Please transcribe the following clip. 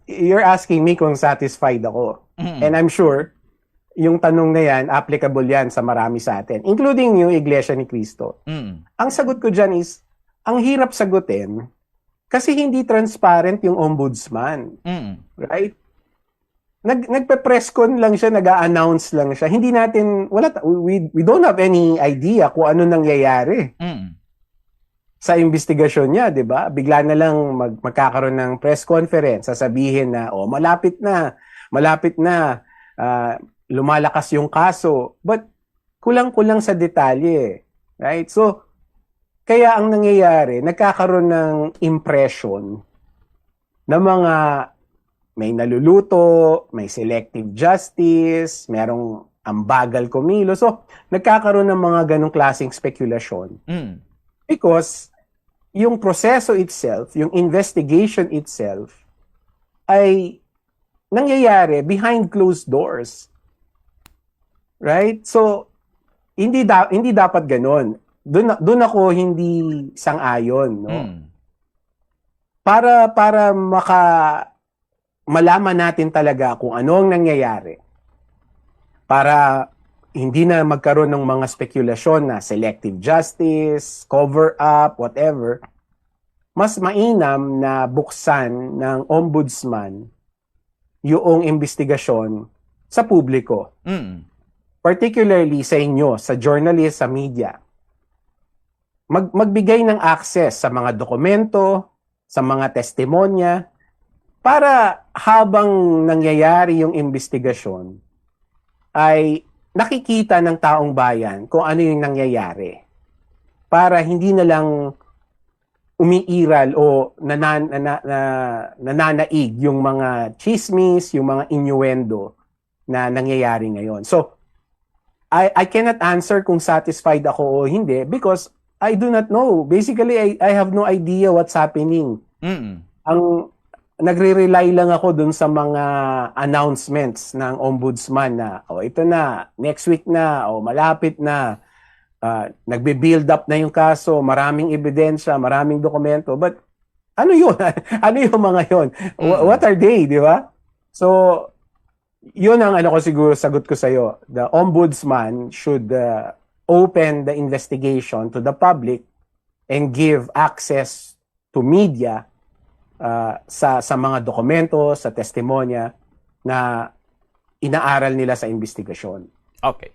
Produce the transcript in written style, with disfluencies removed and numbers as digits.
you're asking me kung satisfied ako. And I'm sure, yung tanong na yan, applicable yan sa marami sa atin, including yung Iglesia ni Cristo. Ang sagot ko dyan is, ang hirap sagutin kasi hindi transparent yung ombudsman. Right? Nagpe-press con lang siya, nag-a-announce lang siya. Hindi natin, we don't have any idea kung ano nangyayari sa investigasyon niya, di ba? Bigla na lang magkakaroon ng press conference, sasabihin na, malapit na, lumalakas yung kaso. But kulang-kulang sa detalye. Right? So, kaya ang nangyayari, nagkakaroon ng impression na mga may naluluto, may selective justice, merong ambagal kumilo. So, nagkakaroon ng mga ganong klaseng spekulasyon. Because yung proseso itself, yung investigation itself, ay nangyayari behind closed doors. Right? So, hindi dapat ganon. Doon ako hindi sang-ayon, no? Para malaman natin talaga kung ano ang nangyayari. Para hindi na magkaroon ng mga spekulasyon na selective justice, cover-up, whatever, mas mainam na buksan ng ombudsman yung investigasyon sa publiko. Particularly sa inyo, sa journalist, sa media. Magbigay ng access sa mga dokumento, sa mga testimonya, para habang nangyayari yung investigasyon, ay nakikita ng taong bayan kung ano yung nangyayari. Para hindi na lang umiiral o nananaig yung mga chismis, yung mga innuendo na nangyayari ngayon. So, I cannot answer kung satisfied ako o hindi because I do not know. Basically, I have no idea what's happening. Ang nagre-rely lang ako dun sa mga announcements ng ombudsman na, ito na, next week na, malapit na, nagbe-build up na yung kaso, maraming ebidensya, maraming dokumento. But, ano yun? Ano yung mga yun? What are they, di ba? So, yun ang ko siguro, sagot ko sa'yo. The ombudsman should open the investigation to the public and give access to media sa mga dokumento, sa testimonya na inaaral nila sa investigasyon. Okay.